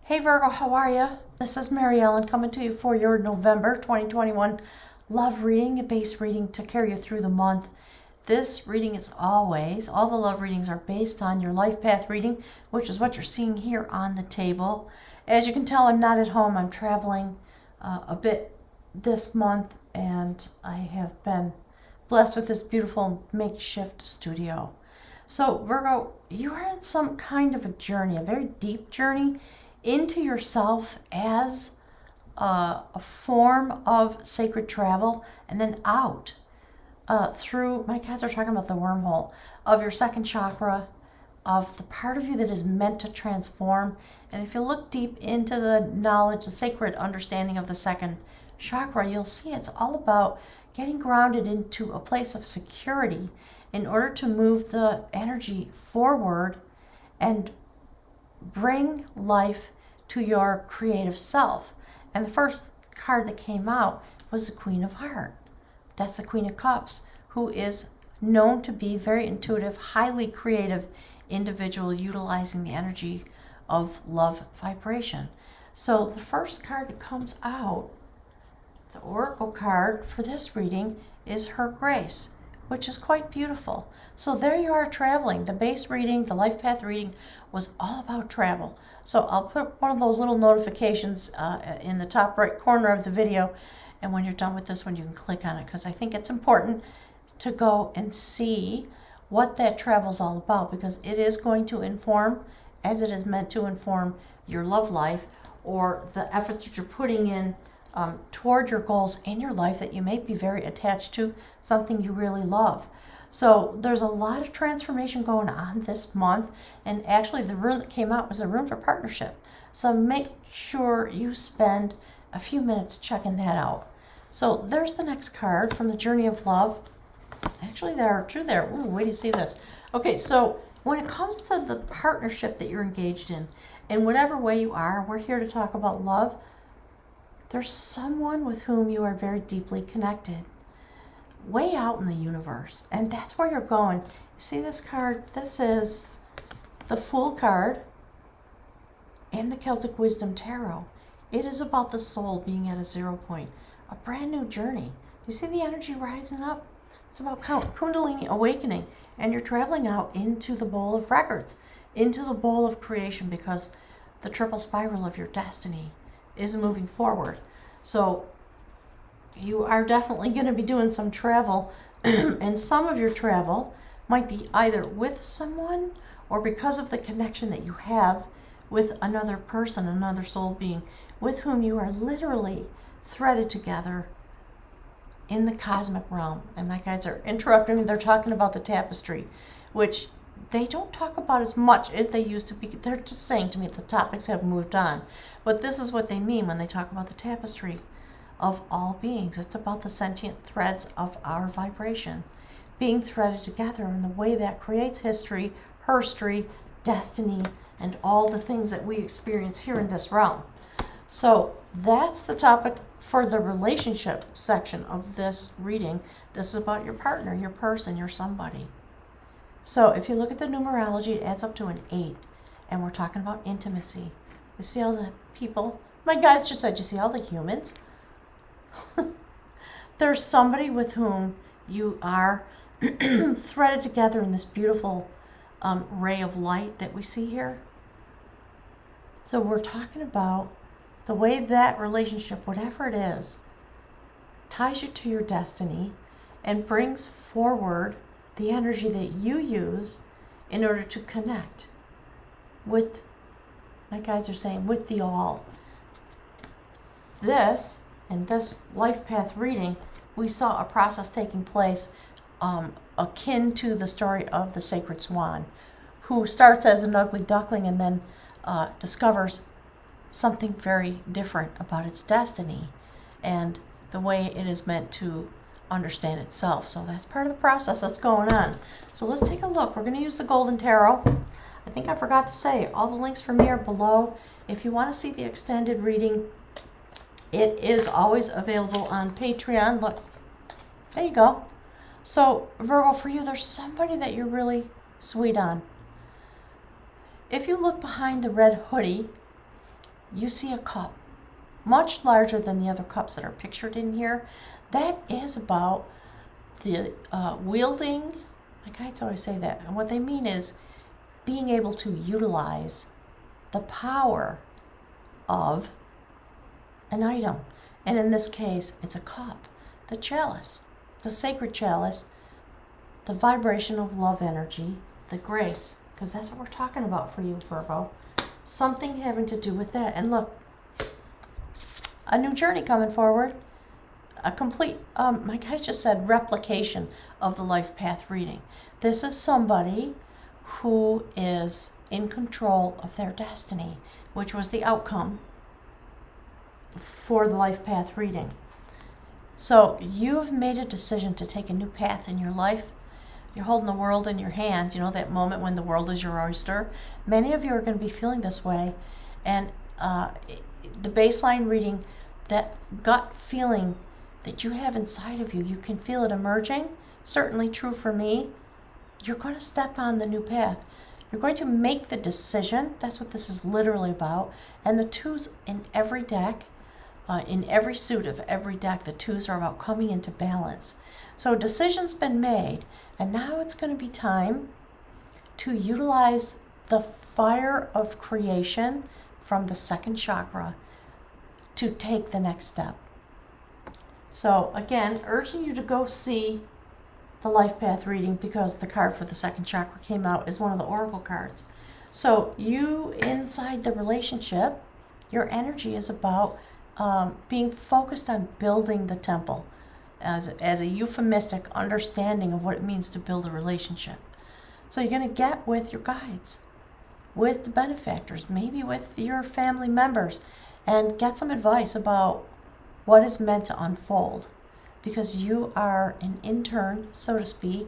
Hey Virgo, how are you? This is Mary Ellen coming to you for your November 2021 love reading, a base reading to carry you through the month. This reading is always, all the love readings are based on your life path reading, which is what you're seeing here on the table. As you can tell, I'm not at home. I'm traveling a bit this month, and I have been blessed with this beautiful makeshift studio. So Virgo, you are in some kind of a journey, a very deep journey into yourself as a form of sacred travel, and then out through, my guys are talking about the wormhole of your second chakra, of the part of you that is meant to transform. And if you look deep into the knowledge, the sacred understanding of the second chakra, you'll see it's all about getting grounded into a place of security in order to move the energy forward and bring life to your creative self. And the first card that came out was the Queen of Hearts. That's the Queen of Cups, who is known to be very intuitive, highly creative individual utilizing the energy of love vibration. So the first card that comes out, the Oracle card for this reading, is Her Grace, which is quite beautiful. So there you are traveling. The base reading, the life path reading was all about travel. So I'll put one of those little notifications in the top right corner of the video. And when you're done with this one, you can click on it, because I think it's important to go and see what that travel's all about, because it is going to inform, as it is meant to inform, your love life or the efforts that you're putting in toward your goals in your life that you may be very attached to, something you really love. So there's a lot of transformation going on this month, and actually the rune that came out was a rune for partnership. So make sure you spend a few minutes checking that out. So there's the next card from the Journey of Love. Actually, there are two there. Ooh, wait to see this. Okay, so when it comes to the partnership that you're engaged in whatever way you are, we're here to talk about love. There's someone with whom you are very deeply connected, way out in the universe, and that's where you're going. You see this card? This is the Fool card in the Celtic Wisdom Tarot. It is about the soul being at a 0 point, a brand new journey. You see the energy rising up? It's about Kundalini awakening, and you're traveling out into the bowl of records, into the bowl of creation, because the triple spiral of your destiny is moving forward. So you are definitely going to be doing some travel, and some of your travel might be either with someone or because of the connection that you have with another person, another soul being, with whom you are literally threaded together in the cosmic realm. And my guides are interrupting me. They're talking about the tapestry, which they don't talk about as much as they used to be. They're just saying to me the topics have moved on. But this is what they mean when they talk about the tapestry of all beings. It's about the sentient threads of our vibration being threaded together, and the way that creates history, herstory, destiny, and all the things that we experience here in this realm. So that's the topic for the relationship section of this reading. This is about your partner, your person, your somebody. So if you look at the numerology, it adds up to an 8, and we're talking about intimacy. You see all the people? My guides just said, you see all the humans? There's somebody with whom you are threaded together in this beautiful ray of light that we see here. So we're talking about the way that relationship, whatever it is, ties you to your destiny and brings forward the energy that you use in order to connect with, my guides are saying, with the all. This, in this life path reading, we saw a process taking place akin to the story of the sacred swan, who starts as an ugly duckling and then discovers something very different about its destiny and the way it is meant to understand itself. So that's part of the process that's going on. So let's take a look. We're going to use the Golden Tarot. I think I forgot to say, all the links for me are below. If you want to see the extended reading, it is always available on Patreon. Look, there you go. So Virgo, for you, there's somebody that you're really sweet on. If you look behind the red hoodie, you see a cup, much larger than the other cups that are pictured in here. That is about the wielding. My guides always say that. And what they mean is being able to utilize the power of an item. And in this case, it's a cup, the chalice, the sacred chalice, the vibration of love energy, the grace, because that's what we're talking about for you, Virgo. Something having to do with that. And look, a new journey coming forward, a complete, my guys just said replication of the life path reading. This is somebody who is in control of their destiny, which was the outcome for the life path reading. So you've made a decision to take a new path in your life. You're holding the world in your hand, you know, that moment when the world is your oyster. Many of you are going to be feeling this way. And the baseline reading, that gut feeling that you have inside of you, you can feel it emerging. Certainly true for me. You're going to step on the new path. You're going to make the decision. That's what this is literally about. And the twos in every deck, in every suit of every deck, the twos are about coming into balance. So decision's been made, and now it's going to be time to utilize the fire of creation from the second chakra to take the next step. So again, urging you to go see the life path reading, because the card for the second chakra came out as one of the oracle cards. So you, inside the relationship, your energy is about being focused on building the temple as a euphemistic understanding of what it means to build a relationship. So you're going to get with your guides, with the benefactors, maybe with your family members, and get some advice about what is meant to unfold, because you are an intern, so to speak,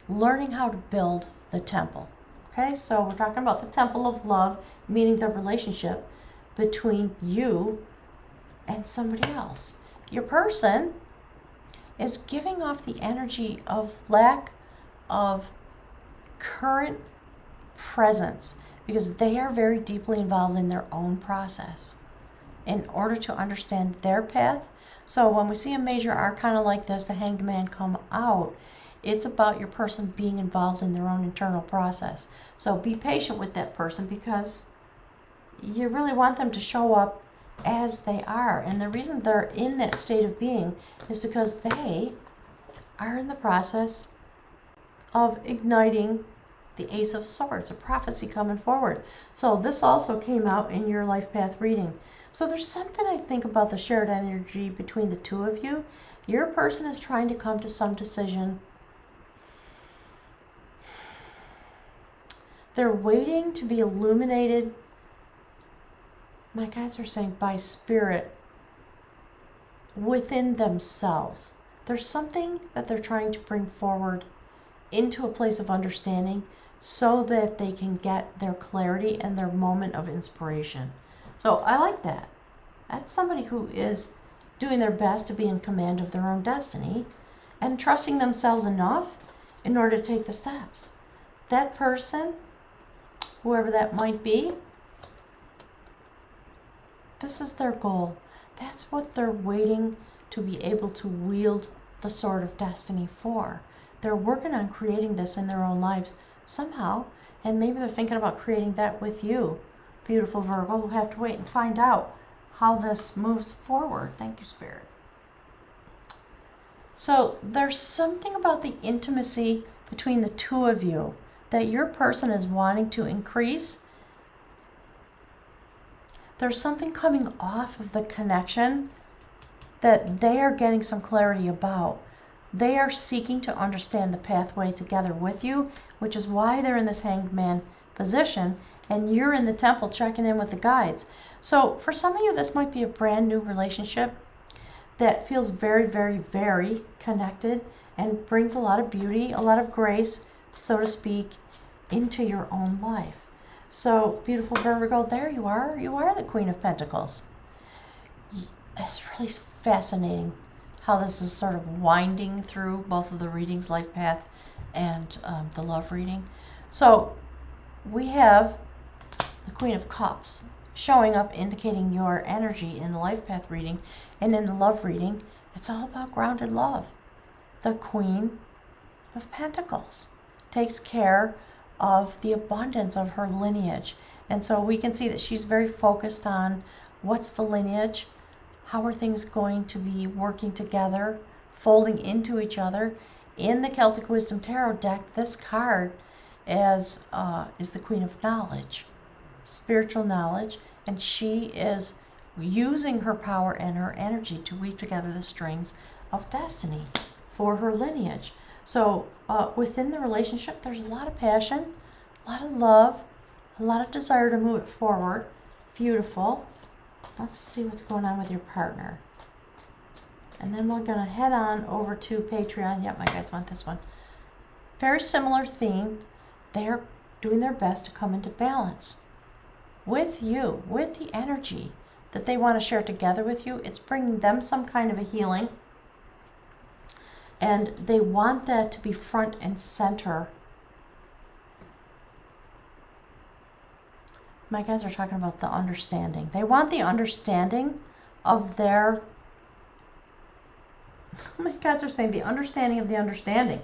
learning how to build the temple. Okay, so we're talking about the temple of love, meaning the relationship between you and somebody else. Your person is giving off the energy of lack of current presence, because they are very deeply involved in their own process in order to understand their path. So when we see a major arcana like this, the Hanged Man, come out, it's about your person being involved in their own internal process. So be patient with that person, because you really want them to show up as they are. And the reason they're in that state of being is because they are in the process of igniting the Ace of Swords, a prophecy coming forward. So this also came out in your life path reading. So there's something, I think, about the shared energy between the two of you. Your person is trying to come to some decision. They're waiting to be illuminated, my guides are saying, by spirit within themselves. There's something that they're trying to bring forward into a place of understanding so that they can get their clarity and their moment of inspiration. So I like that. That's somebody who is doing their best to be in command of their own destiny and trusting themselves enough in order to take the steps. That person, whoever that might be, this is their goal. That's what they're waiting to be able to wield the sword of destiny for. They're working on creating this in their own lives somehow, and maybe they're thinking about creating that with you, beautiful Virgo. We'll have to wait and find out how this moves forward. Thank you, Spirit. So there's something about the intimacy between the two of you that your person is wanting to increase. There's something coming off of the connection that they are getting some clarity about. They are seeking to understand the pathway together with you, which is why they're in this Hanged Man position, and you're in the temple checking in with the guides. So for some of you, this might be a brand new relationship that feels very, very, very connected and brings a lot of beauty, a lot of grace, so to speak, into your own life. So, beautiful Virgo, there you are. You are the Queen of Pentacles. It's really fascinating how this is sort of winding through both of the readings, life path and the love reading. So, we have the Queen of Cups. showing up, indicating your energy in the life path reading. And in the love reading, it's all about grounded love. The Queen of Pentacles takes care of the abundance of her lineage. And so we can see that she's very focused on what's the lineage, how are things going to be working together, folding into each other. In the Celtic Wisdom Tarot deck, this card is the Queen of Knowledge, spiritual knowledge, and she is using her power and her energy to weave together the strings of destiny for her lineage. So within the relationship, there's a lot of passion, a lot of love, a lot of desire to move it forward. Beautiful. Let's see what's going on with your partner. And then we're going to head on over to Patreon. Yep, my guides want this one. Very similar theme. They're doing their best to come into balance with you, with the energy that they want to share together with you. It's bringing them some kind of a healing. And they want that to be front and center. My guys are talking about the understanding. They want the understanding of their... My guys are saying the understanding of the understanding.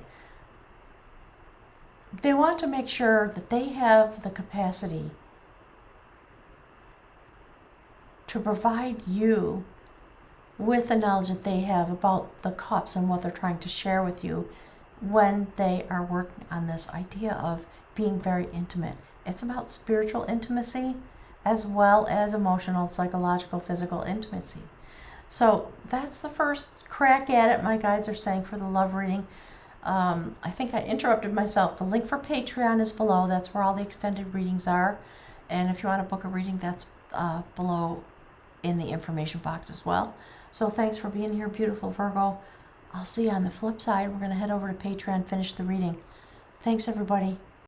They want to make sure that they have the capacity to provide you with the knowledge that they have about the cups and what they're trying to share with you when they are working on this idea of being very intimate. It's about spiritual intimacy as well as emotional, psychological, physical intimacy. So that's the first crack at it, my guides are saying, for the love reading. I think I interrupted myself. The link for Patreon is below. That's where all the extended readings are. And if you want to book a reading, that's below in the information box as well. So thanks for being here, beautiful Virgo. I'll see you on the flip side. We're going to head over to Patreon, finish the reading. Thanks, everybody.